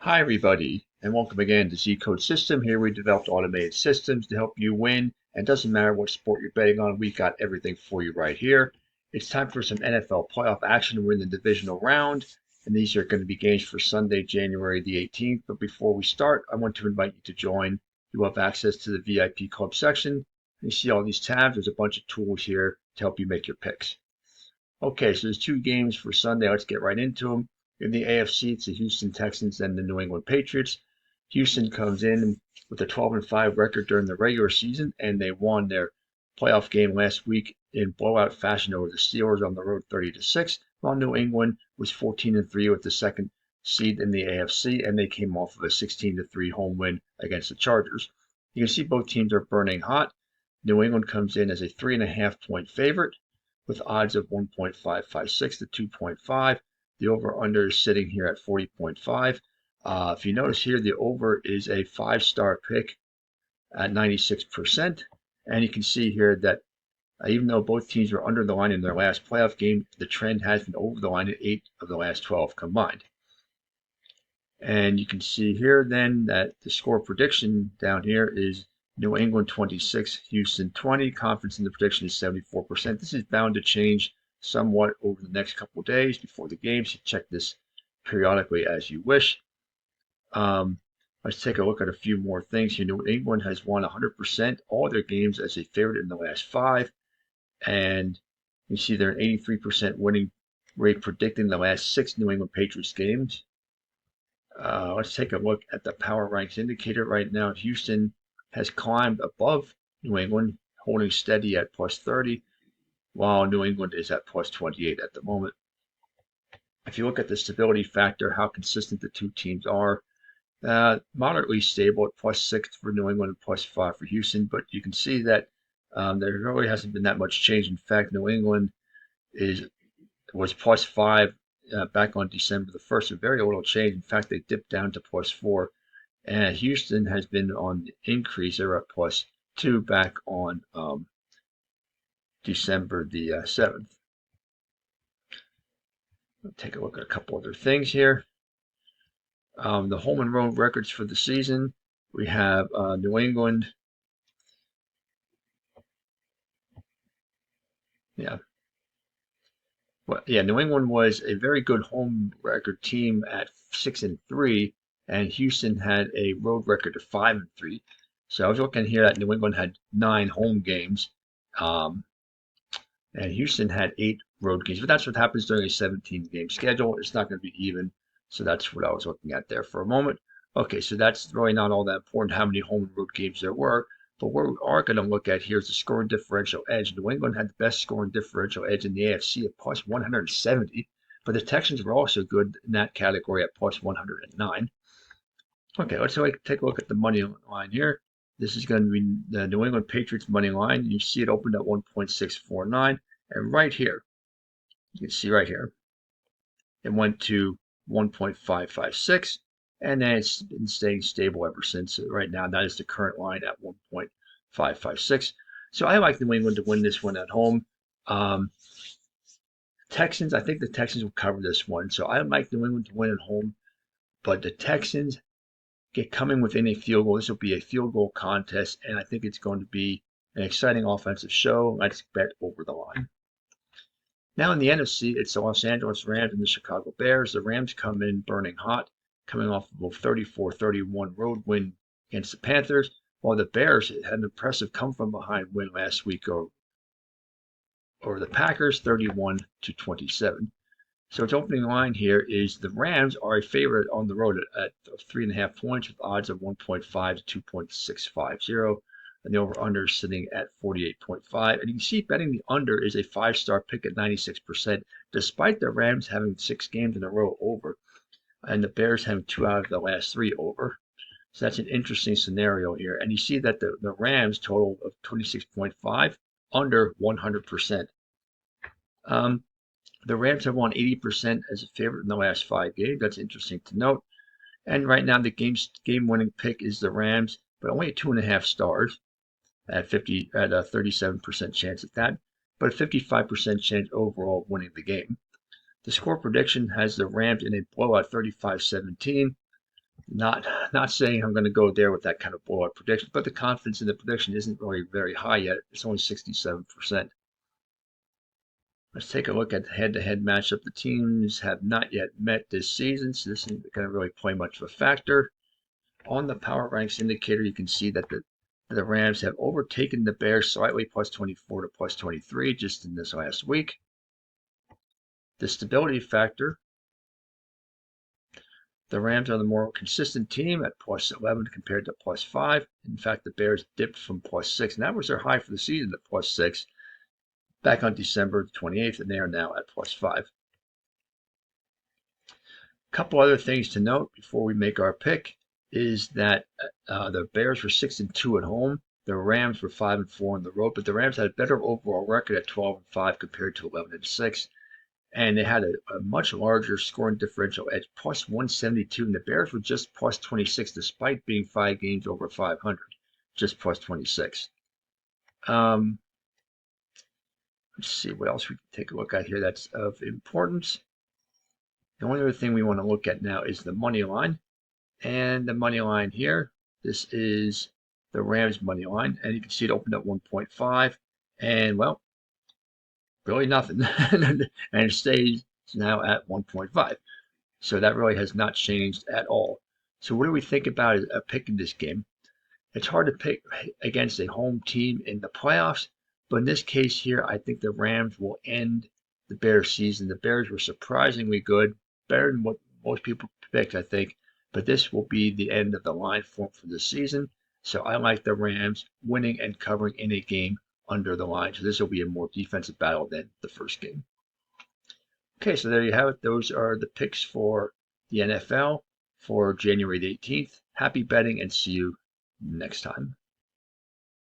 Hi everybody, and welcome again to ZCodeSystem. Here we developed automated systems to help you win, and it doesn't matter what sport you're betting on, we got everything for you right here. It's time for some NFL playoff action. We're in the divisional round, and these are going to be games for Sunday, January the 18th. But before we start, I want to invite you to join. You have access to the VIP club section. And you see all these tabs. There's a bunch of tools here to help you make your picks. Okay, so there's two games for Sunday. Let's get right into them. In the AFC, it's the Houston Texans and the New England Patriots. Houston comes in with a 12-5 record during the regular season, and they won their playoff game last week in blowout fashion over the Steelers on the road 30-6, while New England was 14-3 with the second seed in the AFC, and they came off of a 16-3 home win against the Chargers. You can see both teams are burning hot. New England comes in as a 3.5-point favorite with odds of 1.556 to 2.5. The over-under is sitting here at 40.5. If you notice here, the over is a 5-star pick at 96%. And you can see here that even though both teams were under the line in their last playoff game, the trend has been over the line in 8 of the last 12 combined. And you can see here then that the score prediction down here is New England 26, Houston 20. Confidence in the prediction is 74%. This is bound to change somewhat over the next couple of days before the game, so check this periodically as you wish. Let's take a look at a few more things here. New England has won 100% all their games as a favorite in the last 5, and you see they're an 83% winning rate predicting the last 6 New England Patriots games. Let's take a look at the power ranks indicator right now. Houston has climbed above New England, holding steady at plus 30, while New England is at plus 28 at the moment. If you look at the stability factor, how consistent the two teams are, moderately stable at plus 6 for New England and plus 5 for Houston, but you can see that there really hasn't been that much change. In fact, New England was plus 5 back on December the 1st, so very little change. In fact, they dipped down to plus 4. And Houston has been on the increase. They're at plus 2 back on December the 7th. We'll take a look at a couple other things here. The home and road records for the season. We have New England. New England was a very good home record team at 6-3, and Houston had a road record of 5-3. So I was looking here that New England had 9 home games, and Houston had 8 road games. But that's what happens during a 17-game schedule. It's not going to be even. So that's what I was looking at there for a moment. Okay, so that's really not all that important how many home and road games there were. But what we are going to look at here is the scoring differential edge. New England had the best scoring differential edge in the AFC at plus 170, but the Texans were also good in that category at plus 109. Okay, let's take a look at the money line here. This is going to be the New England Patriots money line. You see it opened at 1.649, and right here, you can see right here, it went to 1.556. And then it's been staying stable ever since. Right now, that is the current line at 1.556. So I like New England to win this one at home. Texans, I think the Texans will cover this one. So I like New England to win at home. But the Texans get coming within a field goal. This will be a field goal contest, and I think it's going to be an exciting offensive show. Let's bet over the line. Now in the NFC, it's the Los Angeles Rams and the Chicago Bears. The Rams come in burning hot, coming off of a 34-31 road win against the Panthers, while the Bears had an impressive come-from-behind win last week over the Packers, 31-27. So its opening line here is the Rams are a favorite on the road at 3.5 points with odds of 1.5 to 2.650. And the over-under is sitting at 48.5. And you can see betting the under is a 5-star pick at 96%, despite the Rams having 6 games in a row over, and the Bears having 2 out of the last 3 over. So that's an interesting scenario here. And you see that the Rams total of 26.5, under 100%. The Rams have won 80% as a favorite in the last 5 games. That's interesting to note. And right now, the game-winning pick is the Rams, but only at 2.5 stars at a 37% chance at that, but a 55% chance overall of winning the game. The score prediction has the Rams in a blowout 35-17. Not saying I'm going to go there with that kind of blowout prediction, but the confidence in the prediction isn't really very high yet. It's only 67%. Let's take a look at the head-to-head matchup. The teams have not yet met this season, so this isn't going to really play much of a factor. On the power ranks indicator, you can see that the Rams have overtaken the Bears slightly, plus 24 to plus 23, just in this last week. The stability factor, the Rams are the more consistent team at plus 11 compared to plus 5. In fact, the Bears dipped from plus 6, and that was their high for the season at plus 6 back on December 28th, and they are now at plus 5. A couple other things to note before we make our pick is that the Bears were 6-2 at home. The Rams were 5-4 on the road, but the Rams had a better overall record at 12-5 compared to 11-6. And they had a much larger scoring differential at plus 172, and the Bears were just plus 26 despite being 5 games over 500, just plus 26. Let's see what else we can take a look at here that's of importance. The only other thing we want to look at now is the money line. And the money line here, this is the Rams money line, and you can see it opened at 1.5, and well, really nothing. And it stays now at 1.5. So that really has not changed at all. So what do we think about picking this game? It's hard to pick against a home team in the playoffs, but in this case here, I think the Rams will end the Bears season. The Bears were surprisingly good, better than what most people picked, I think, but this will be the end of the line form for the season. So I like the Rams winning and covering in a game under the line. So this will be a more defensive battle than the first game. Okay, so there you have it. Those are the picks for the NFL for January the 18th. Happy betting and see you next time.